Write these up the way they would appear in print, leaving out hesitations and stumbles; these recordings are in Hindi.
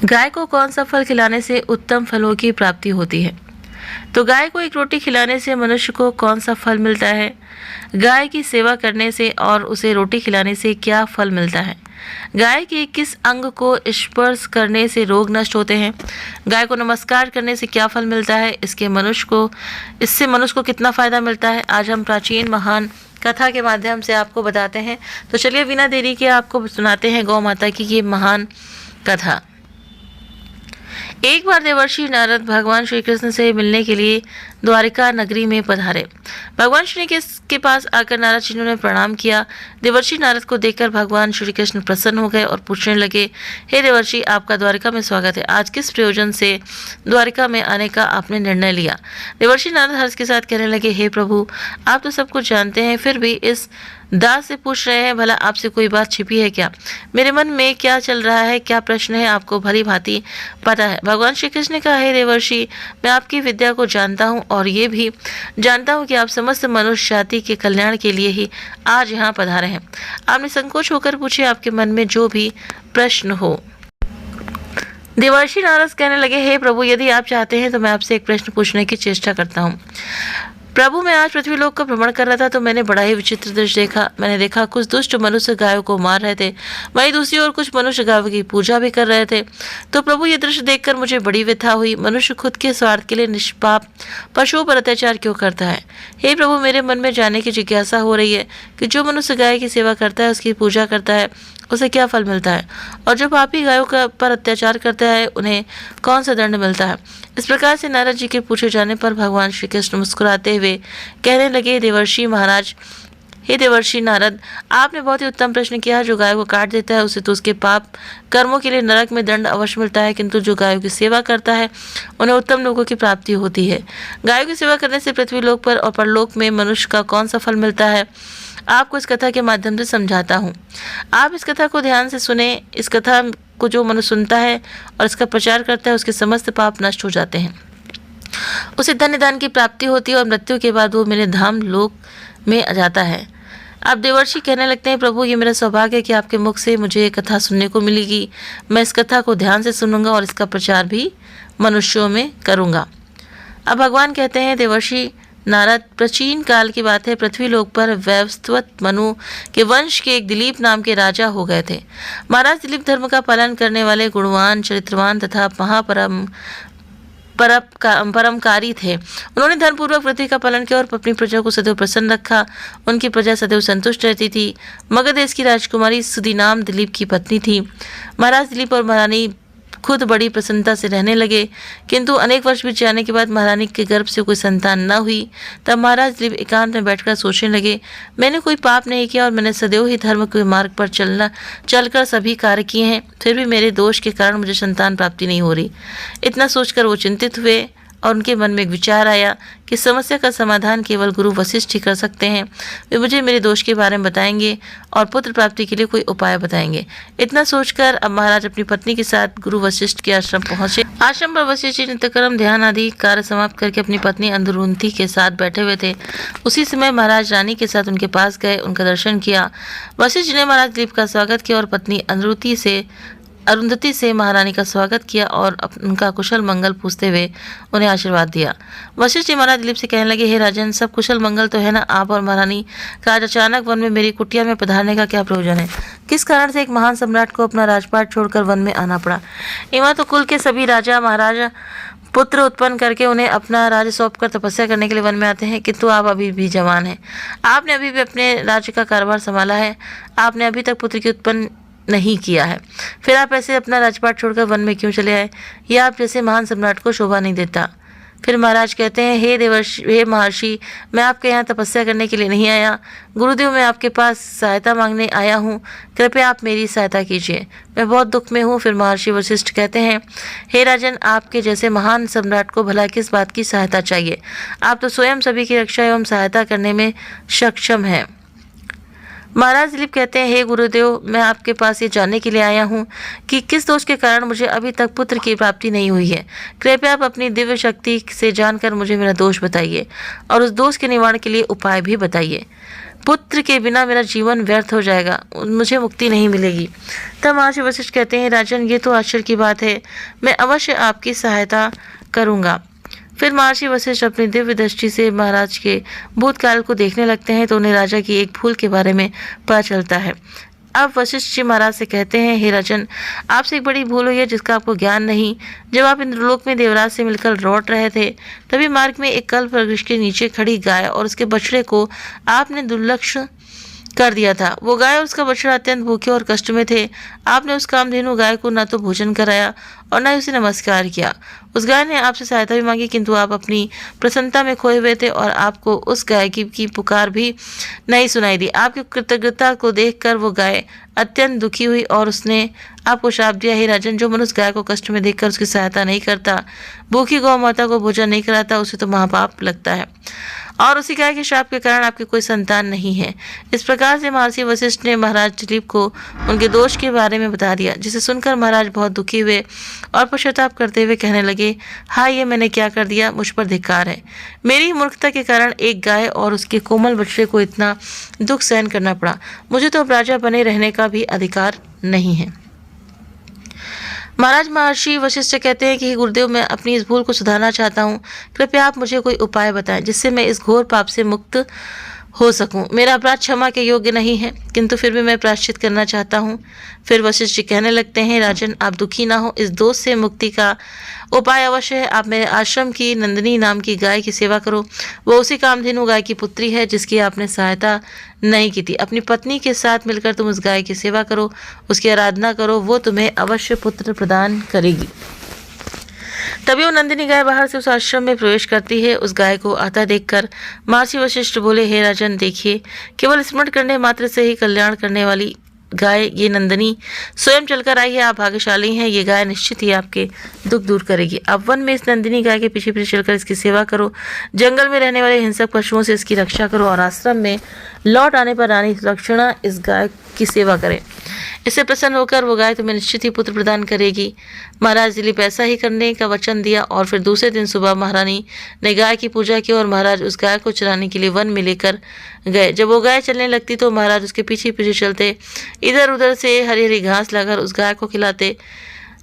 गाय को कौन सा फल खिलाने से उत्तम फलों की प्राप्ति होती है? तो गाय को एक रोटी खिलाने से मनुष्य को कौन सा फल मिलता है? गाय की सेवा करने से और उसे रोटी खिलाने से क्या फल मिलता है? गाय के किस अंग को स्पर्श करने से रोग नष्ट होते हैं? गाय को नमस्कार करने से क्या फल मिलता है? इससे मनुष्य को कितना फायदा मिलता है? आज हम प्राचीन महान कथा के माध्यम से आपको बताते हैं। तो चलिए बिना देरी के आपको सुनाते हैं गौ माता की ये महान कथा। एक बार देवर्षि नारद भगवान श्री कृष्ण से मिलने के लिए द्वारिका नगरी में पधारे। भगवान श्री कृष्ण के पास आकर नारद जी ने प्रणाम किया। देवर्षि नारद को देखकर भगवान श्री कृष्ण प्रसन्न हो गए और पूछने लगे, हे देवर्षि, आपका द्वारिका में स्वागत है। आज किस प्रयोजन से द्वारिका में आने का आपने निर्णय लिया? देवर्षि नारद हर्ष के साथ कहने लगे, हे प्रभु, आप तो सब कुछ जानते हैं, फिर भी इस दास से पूछ रहे हैं, भला आपसे कोई बात छिपी है क्या? मेरे मन में क्या चल रहा है, क्या प्रश्न है, आपको भली भांति पता है। भगवान श्री कृष्ण ने कहा, हे देवर्षि, मैं आपकी विद्या को जानता हूँ और ये भी जानता हूँ कि आप समस्त मनुष्य जाति के कल्याण के लिए ही आज यहाँ पधारे हैं। आपने संकोच होकर पूछे, आपके मन में जो भी प्रश्न हो। देवर्षि नारद कहने लगे, हे प्रभु, यदि आप चाहते हैं तो मैं आपसे एक प्रश्न पूछने की चेष्टा करता हूँ। प्रभु, मैं आज पृथ्वी लोक का भ्रमण कर रहा था तो मैंने बड़ा ही विचित्र दृश्य देखा। मैंने देखा कुछ दुष्ट मनुष्य गायों को मार रहे थे, वहीं दूसरी ओर कुछ मनुष्य गायों की पूजा भी कर रहे थे। तो प्रभु, ये दृश्य देखकर मुझे बड़ी व्यथा हुई। मनुष्य खुद के स्वार्थ के लिए निष्पाप पशुओं पर अत्याचार क्यों करता है? हे प्रभु, मेरे मन में जानने की जिज्ञासा हो रही है कि जो मनुष्य गाय की सेवा करता है, उसकी पूजा करता है, उसे क्या फल मिलता है, और जो पापी गायों पर अत्याचार करता है, उन्हें कौन सा दंड मिलता है? इस प्रकार से नारद जी के पूछे जाने पर भगवान श्री कृष्ण मुस्कुराते हुए कहने लगे, देवर्षि महाराज, हे देवर्षि नारद, आपने बहुत ही उत्तम प्रश्न किया। जो गाय को काट देता है उसे तो उसके पाप कर्मों के लिए नरक में दंड अवश्य मिलता है, किंतु जो गायों की सेवा करता है उन्हें उत्तम लोगों की प्राप्ति होती है। गायों की सेवा करने से पृथ्वी लोक पर और परलोक में मनुष्य का कौन सा फल मिलता है, आपको इस कथा के माध्यम से समझाता हूँ। आप इस कथा को ध्यान से सुने। इस कथा को जो मनुष्य सुनता है और इसका प्रचार करता है, उसके समस्त पाप नष्ट हो जाते हैं, उसे धन्य दान की प्राप्ति होती है और मृत्यु के बाद वो मेरे धाम लोक में आ जाता है। अब देवर्षि कहने लगते हैं, प्रभु, ये मेरा सौभाग्य है कि आपके मुख से मुझे ये कथा सुनने को मिलेगी। मैं इस कथा को ध्यान से सुनूंगा और इसका प्रचार भी मनुष्यों में करूंगा। अब भगवान कहते हैं, देवर्षि नारद, प्राचीन काल की बात है। पृथ्वी लोक पर वैवस्वत मनु के वंश के एक दिलीप नाम के राजा हो गए थे। महाराज दिलीप धर्म का पालन करने वाले, गुणवान, चरित्रवान तथा परमकारी थे। उन्होंने धर्मपूर्वक पृथ्वी का पालन किया और अपनी प्रजा को सदैव प्रसन्न रखा। उनकी प्रजा सदैव संतुष्ट रहती थी। मगध देश की राजकुमारी सुदीनाम दिलीप की पत्नी थी। महाराज दिलीप और महारानी खुद बड़ी प्रसन्नता से रहने लगे, किंतु अनेक वर्ष बीत जाने के बाद महारानी के गर्भ से कोई संतान न हुई। तब महाराज दिलीप एकांत में बैठकर सोचने लगे, मैंने कोई पाप नहीं किया और मैंने सदैव ही धर्म के मार्ग पर चलकर सभी कार्य किए हैं, फिर भी मेरे दोष के कारण मुझे संतान प्राप्ति नहीं हो रही। इतना सोचकर वो चिंतित हुए और उनके मन में एक विचार आया कि समस्या का समाधान केवल गुरु वशिष्ठ ही कर सकते हैं। वे मुझे मेरे दोष के बारे में बताएंगे और पुत्र प्राप्ति के लिए कोई उपाय बताएंगे। इतना सोचकर अब महाराज अपनी पत्नी के साथ गुरु वशिष्ठ के आश्रम पहुंचे। आश्रम पर वशिष्ठ जी नित्यकर्म ध्यान आदि कार्य समाप्त करके अपनी पत्नी अंधरुंधि के साथ बैठे हुए थे। उसी समय महाराज रानी के साथ उनके पास गए, उनका दर्शन किया। वशिष्ठ जी ने महाराज दिलीप का स्वागत किया और पत्नी अरुंधति से महारानी का स्वागत किया और उनका कुशल मंगल पूछते हुए उन्हें आशीर्वाद दिया। वशिष्ठ जी महाराज दिलीप से कहने लगे, हे राजन, सब कुशल मंगल तो है ना? आप और महारानी का आज अचानक वन में मेरी कुटिया में पधारने का क्या प्रयोजन है? किस कारण से एक महान सम्राट को अपना राजपाट छोड़कर वन में आना पड़ा? एवं तो कुल के सभी राजा महाराजा पुत्र उत्पन्न करके उन्हें अपना राज्य सौंपकर तपस्या करने के लिए वन में आते हैं, किंतु आप अभी भी जवान हैं। आपने अभी भी अपने राज्य का कारोबार संभाला है। आपने अभी तक पुत्र की उत्पन्न नहीं किया है, फिर आप ऐसे अपना राजपाट छोड़कर वन में क्यों चले आए? यह आप जैसे महान सम्राट को शोभा नहीं देता। फिर महाराज कहते हैं, हे महर्षि, मैं आपके यहाँ तपस्या करने के लिए नहीं आया। गुरुदेव, मैं आपके पास सहायता मांगने आया हूँ। कृपया आप मेरी सहायता कीजिए, मैं बहुत दुख में हूँ। फिर महर्षि वशिष्ठ कहते हैं, हे राजन, आपके जैसे महान सम्राट को भला किस बात की सहायता चाहिए? आप तो स्वयं सभी की रक्षा एवं सहायता करने में सक्षम हैं। महाराज दिलीप कहते हैं, हे गुरुदेव, मैं आपके पास ये जानने के लिए आया हूँ कि किस दोष के कारण मुझे अभी तक पुत्र की प्राप्ति नहीं हुई है। कृपया आप अपनी दिव्य शक्ति से जानकर मुझे मेरा दोष बताइए और उस दोष के निवारण के लिए उपाय भी बताइए। पुत्र के बिना मेरा जीवन व्यर्थ हो जाएगा, मुझे मुक्ति नहीं मिलेगी। तब महर्षि वशिष्ठ कहते हैं, राजन, ये तो आश्चर्य की बात है, मैं अवश्य आपकी सहायता करूँगा। फिर महर्षि वशिष्ठ अपनी दिव्य दृष्टि से महाराज के भूतकाल को देखने लगते हैं तो उन्हें राजा की एक भूल के बारे में पता चलता है। अब वशिष्ठ जी महाराज से कहते हैं, हे राजन, आपसे एक बड़ी भूल हुई है जिसका आपको ज्ञान नहीं। जब आप इंद्रलोक में देवराज से मिलकर लौट रहे थे तभी मार्ग में एक कल्प वृक्ष के नीचे खड़ी गाय और उसके बछड़े को आपने दुर्लक्ष्य कर दिया था। वो गाय और उसका बछड़ा अत्यंत भूखे और कष्ट में थे। आपने उस कामधेनु गाय को न तो भोजन कराया और न ही उसे नमस्कार किया। उस गाय ने आपसे सहायता भी मांगी, किंतु आप अपनी प्रसन्नता में खोए हुए थे और आपको उस गाय की पुकार भी नहीं सुनाई दी। आपकी कृतज्ञता को देखकर वो गाय अत्यंत दुखी हुई और उसने आपको श्राप दिया, हे राजन, जो मनुष्य गाय को कष्ट में देखकर उसकी सहायता नहीं करता, भूखी गौ माता को भोजन नहीं कराता, उसे तो महापाप लगता है और उसी गाय के श्राप के कारण आपकी कोई संतान नहीं है। इस प्रकार से महर्षि वशिष्ठ ने महाराज दिलीप को उनके दोष के बारे में बता दिया, जिसे सुनकर महाराज बहुत दुखी हुए और पश्चाताप करते हुए कहने लगे, हाँ, ये मैंने क्या कर दिया, मुझ पर धिक्कार है। मेरी मूर्खता के कारण एक गाय और उसके कोमल बछड़े को इतना दुख सहन करना पड़ा। मुझे तो अब राजा बने रहने का भी अधिकार नहीं है। महाराज महर्षि वशिष्ठ कहते हैं कि गुरुदेव, मैं अपनी इस भूल को सुधारना चाहता हूँ। कृपया आप मुझे कोई उपाय बताएं जिससे मैं इस घोर पाप से मुक्त हो सकूं। मेरा अपराध क्षमा के योग्य नहीं है, किंतु फिर भी मैं प्रायश्चित करना चाहता हूं। फिर वशिष्ठ जी कहने लगते हैं, राजन, आप दुखी ना हो, इस दोष से मुक्ति का उपाय अवश्य है। आप मेरे आश्रम की नंदिनी नाम की गाय की सेवा करो। वो उसी कामधेनु गाय की पुत्री है जिसकी आपने सहायता नहीं की थी। अपनी पत्नी के साथ मिलकर तुम उस गाय की सेवा करो, उसकी आराधना करो, वो तुम्हें अवश्य पुत्र प्रदान करेगी। तभी वो नंदिनी गाय बाहर से उस आश्रम में प्रवेश करती है। उस गाय को आता देखकर महर्षि वशिष्ठ बोले, हे राजन, देखिए, केवल स्मरण करने मात्र से ही कल्याण करने वाली गाय ये नंदिनी स्वयं चलकर आई है। आप भाग्यशाली हैं, ये गाय निश्चित ही आपके दुख दूर करेगी। आप वन में इस नंदिनी गाय के पीछे पीछे चलकर इसकी सेवा करो, जंगल में रहने वाले हिंसक पशुओं से इसकी रक्षा करो और आश्रम में लौट आने पर रानी लक्षणा इस गाय की सेवा करें। इससे प्रसन्न होकर वो गाय तुम्हें निश्चित ही पुत्र प्रदान करेगी। महाराज दिलीप ऐसा ही करने का वचन दिया और फिर दूसरे दिन सुबह महारानी ने गाय की पूजा की और महाराज उस गाय को चराने के लिए वन में लेकर गए। जब वो गाय चलने लगती तो महाराज उसके पीछे पीछे चलते, इधर उधर से हरी हरी घास लाकर उस गाय को खिलाते।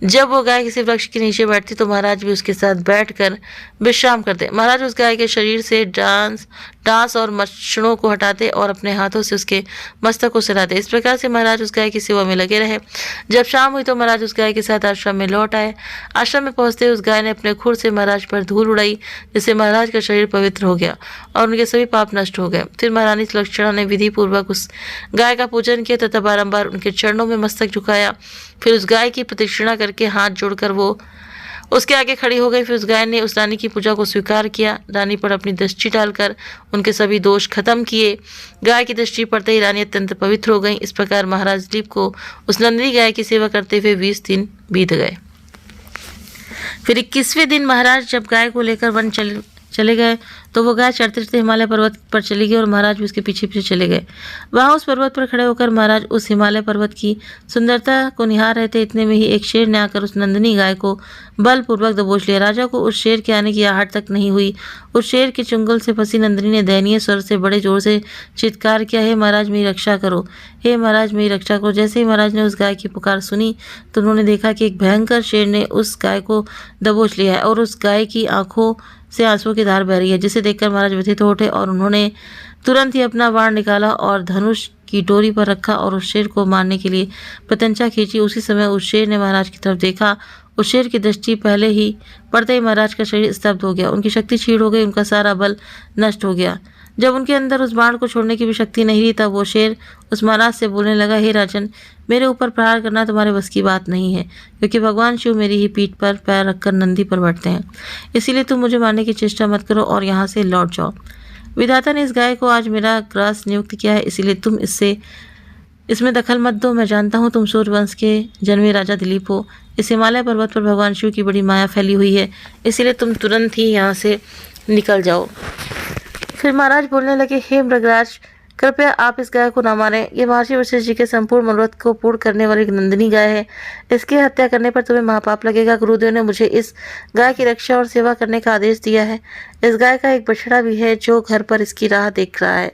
जब वो गाय किसी वृक्ष के नीचे बैठती तो महाराज भी उसके साथ बैठकर विश्राम करते। महाराज उस गाय के शरीर से डांस और मच्छरों को हटाते और अपने हाथों से उसके मस्तक को सहलाते। इस प्रकार से महाराज उस गाय की सेवा में लगे रहे। जब शाम हुई तो महाराज उस गाय के साथ आश्रम में लौट आए। आश्रम में पहुंचते उस गाय ने अपने खुर से महाराज पर धूल उड़ाई, जिससे महाराज का शरीर पवित्र हो गया और उनके सभी पाप नष्ट हो गए। फिर महारानी लक्षणा ने विधि पूर्वक उस गाय का पूजन किया तथा बारंबार उनके चरणों में मस्तक झुकाया। फिर उस गाय की प्रदक्षिणा करके हाथ जोड़कर वो उसके आगे खड़ी हो गई। फिर उस गाय ने उस रानी की पूजा को स्वीकार किया। रानी पर अपनी दृष्टि डालकर उनके सभी दोष खत्म किए। गाय की दृष्टि पड़ते ही रानी अत्यंत पवित्र हो गई। इस प्रकार महाराज दिलीप को उस नंदिनी गाय की सेवा करते हुए 20 दिन बीत गए। फिर 21वें दिन महाराज जब गाय को लेकर वन चले गए तो वो गाय चढ़ते चढ़ते हिमालय पर्वत पर चली गई और महाराज भी उसके पीछे पीछे चले गए। वहाँ उस पर्वत पर खड़े होकर महाराज उस हिमालय पर्वत की सुंदरता को निहार रहे थे। इतने में ही एक शेर ने आकर उस नंदिनी गाय को बलपूर्वक दबोच लिया। राजा को उस शेर के आने की आहट तक नहीं हुई। उस शेर के चुंगल से फंसी नंदिनी ने दयनीय स्वर से बड़े जोर से चित्कार किया, हे महाराज, मेरी रक्षा करो, हे महाराज, मेरी रक्षा करो। जैसे ही महाराज ने उस गाय की पुकार सुनी तो उन्होंने देखा कि एक भयंकर शेर ने उस गाय को दबोच लिया है और उस गाय की आंखों से आंसुओं की धार बह रही है, जिसे देखकर महाराज व्यथित हो उठे और उन्होंने तुरंत ही अपना बाण निकाला और धनुष की डोरी पर रखा और उस शेर को मारने के लिए प्रत्यंचा खींची। उसी समय उस शेर ने महाराज की तरफ देखा। उस शेर की दृष्टि पहले ही पड़ते ही महाराज का शरीर स्तब्ध हो गया। उनकी शक्ति क्षीण हो गई, उनका सारा बल नष्ट हो गया। जब उनके अंदर उस बाण को छोड़ने की भी शक्ति नहीं रही तब वो शेर उस महाराज से बोलने लगा, हे राजन, मेरे ऊपर प्रहार करना तुम्हारे बस की बात नहीं है, क्योंकि भगवान शिव मेरी ही पीठ पर पैर रखकर नंदी पर बैठते हैं। इसीलिए तुम मुझे मारने की चेष्टा मत करो और यहाँ से लौट जाओ। विधाता ने इस गाय को आज मेरा ग्रास नियुक्त किया है, इसीलिए तुम इसमें दखल मत दो। मैं जानता हूँ तुम सूर्यवंश के जन्मे राजा दिलीप हो। इस हिमालय पर्वत पर भगवान शिव की बड़ी माया फैली हुई है, इसीलिए तुम तुरंत ही यहाँ से निकल जाओ। फिर महाराज बोलने लगे, हे मृगराज, कृपया आप इस गाय को न मारें। ये महर्षि वशिष्ठ जी के संपूर्ण मनोरथ को पूर्ण करने वाली एक नंदिनी गाय है। इसकी हत्या करने पर तुम्हें महापाप लगेगा। गुरुदेव ने मुझे इस गाय की रक्षा और सेवा करने का आदेश दिया है। इस गाय का एक बछड़ा भी है जो घर पर इसकी राह देख रहा है।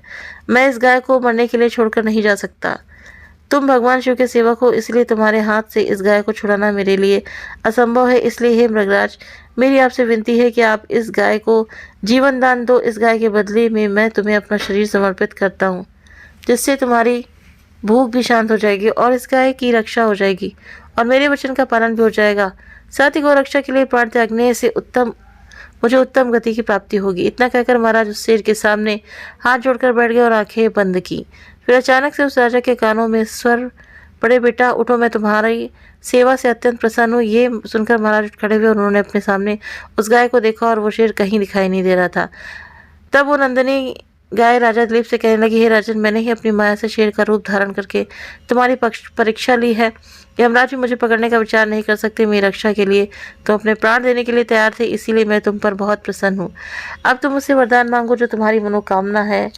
मैं इस गाय को मरने के लिए छोड़कर नहीं जा सकता। तुम भगवान शिव के सेवक हो, इसलिए तुम्हारे हाथ से इस गाय को छुड़ाना मेरे लिए असंभव है। इसलिए हे मृगराज, मेरी आपसे विनती है कि आप इस गाय को जीवन दान दो। इस गाय के बदले में मैं तुम्हें अपना शरीर समर्पित करता हूँ, जिससे तुम्हारी भूख भी शांत हो जाएगी और इस गाय की रक्षा हो जाएगी और मेरे वचन का पालन भी हो जाएगा। साथ ही गौ रक्षा के लिए प्राण त्यागने से मुझे उत्तम गति की प्राप्ति होगी। इतना कहकर महाराज उस शेर के सामने हाथ जोड़कर बैठ गए और आंखें बंद की। फिर अचानक से उस राजा के कानों में स्वर पड़े, बेटा उठो, मैं तुम्हारी सेवा से अत्यंत प्रसन्न हूँ। ये सुनकर महाराज खड़े हुए और उन्होंने अपने सामने उस गाय को देखा और वो शेर कहीं दिखाई नहीं दे रहा था। तब वो नंदिनी गाय राजा दिलीप से कहने लगी, हे राजन, मैंने ही अपनी माया से शेर का रूप धारण करके तुम्हारी परीक्षा ली है। यमराज भी मुझे पकड़ने का विचार नहीं कर सकते। मेरी रक्षा के लिए तो अपने प्राण देने के लिए तैयार थे, इसीलिए मैं तुम पर बहुत प्रसन्न हूँ। अब तुम मुझसे वरदान मांगो, जो तुम्हारी मनोकामना है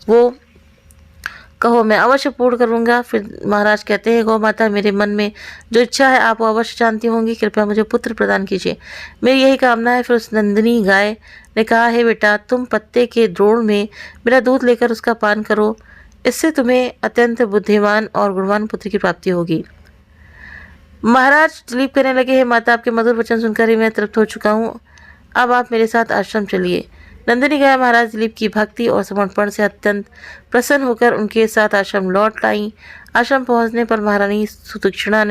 वो कहो, मैं अवश्य पूर्ण करूंगा। फिर महाराज कहते हैं, गौ माता, मेरे मन में जो इच्छा है आप वो अवश्य जानती होंगी। कृपया मुझे पुत्र प्रदान कीजिए, मेरी यही कामना है। फिर उस नंदिनी गाय ने कहा, हे बेटा, तुम पत्ते के द्रोण में मेरा दूध लेकर उसका पान करो। इससे तुम्हें अत्यंत बुद्धिमान और गुणवान पुत्र की प्राप्ति होगी। महाराज दिलीप कहने लगे, हे माता, आपके मधुर वचन सुनकर ही मैं तृप्त हो चुका हूँ। अब आप मेरे साथ आश्रम चलिए। नंदिनी गाय महाराज दिलीप की भक्ति और समर्पण से अत्यंत प्रसन्न होकर उनके साथ आश्रम लौट लाई। आश्रम पहुंचने पर महारानी सुदक्षिणा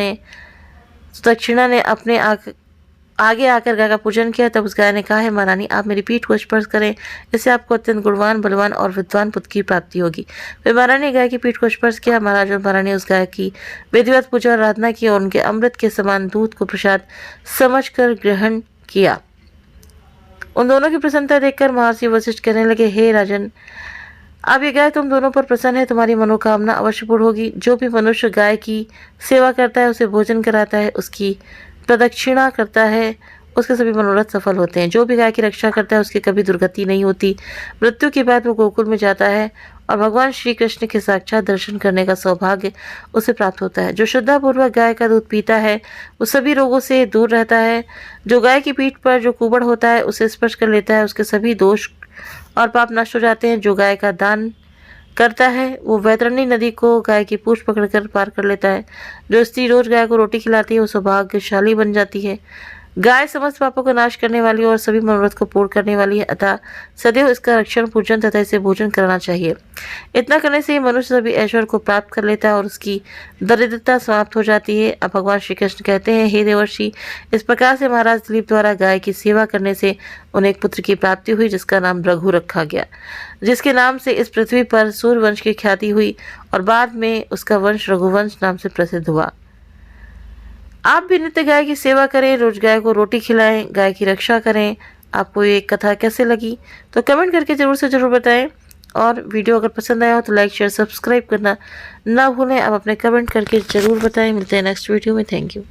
ने अपने आगे आकर गाय का पूजन किया। तब उस गाय ने कहा, है महारानी, आप मेरी पीठ को स्पर्श करें, इससे आपको अत्यंत गुणवान, बलवान और विद्वान पुत्र की प्राप्ति होगी। फिर महारानी गाय की पीठ को स्पर्श किया। महाराज और महारानी उस गाय की विधिवत पूजा और आराधना की और उनके अमृत के समान दूध को प्रसाद समझकर ग्रहण किया। उन दोनों की प्रसन्नता देखकर महर्षि वशिष्ठ कहने लगे, हे राजन, अब ये गाय तुम दोनों पर प्रसन्न है, तुम्हारी मनोकामना अवश्य पूर्ण होगी। जो भी मनुष्य गाय की सेवा करता है, उसे भोजन कराता है, उसकी प्रदक्षिणा करता है, उसके सभी मनोरथ सफल होते हैं। जो भी गाय की रक्षा करता है, उसकी कभी दुर्गति नहीं होती। मृत्यु के बाद वो गोकुल में जाता है और भगवान श्री कृष्ण के साक्षात दर्शन करने का सौभाग्य उसे प्राप्त होता है। जो श्रद्धापूर्वक गाय का दूध पीता है, वो सभी रोगों से दूर रहता है। जो गाय की पीठ पर जो कुबड़ होता है, उसे स्पर्श कर लेता है, उसके सभी दोष और पाप नष्ट हो जाते हैं। जो गाय का दान करता है, वो वैतरणी नदी को गाय की पूंछ पकड़कर पार कर लेता है। जो स्त्री रोज गाय को रोटी खिलाती है, वो सौभाग्यशाली बन जाती है। गाय समस्त पापों का नाश करने वाली और सभी मनोरथ को पूर्ण करने वाली है, अतः सदैव इसका रक्षण, पूजन तथा इसे भोजन कराना चाहिए। इतना करने से ही मनुष्य सभी ऐश्वर्य को प्राप्त कर लेता है और उसकी दरिद्रता समाप्त हो जाती है। अब भगवान श्री कृष्ण कहते हैं, हे देवर्षि, इस प्रकार से महाराज दिलीप द्वारा गाय की सेवा करने से उन्हें एक पुत्र की प्राप्ति हुई, जिसका नाम रघु रखा गया, जिसके नाम से इस पृथ्वी पर सूर्यवंश की ख्याति हुई और बाद में उसका वंश रघुवंश नाम से प्रसिद्ध हुआ। आप भी नित्य गाय की सेवा करें, रोज गाय को रोटी खिलाएं, गाय की रक्षा करें। आपको ये कथा कैसे लगी तो कमेंट करके जरूर से जरूर बताएं और वीडियो अगर पसंद आया हो तो लाइक, शेयर, सब्सक्राइब करना ना भूलें। आप अपने कमेंट करके जरूर बताएं। मिलते हैं नेक्स्ट वीडियो में। Thank you.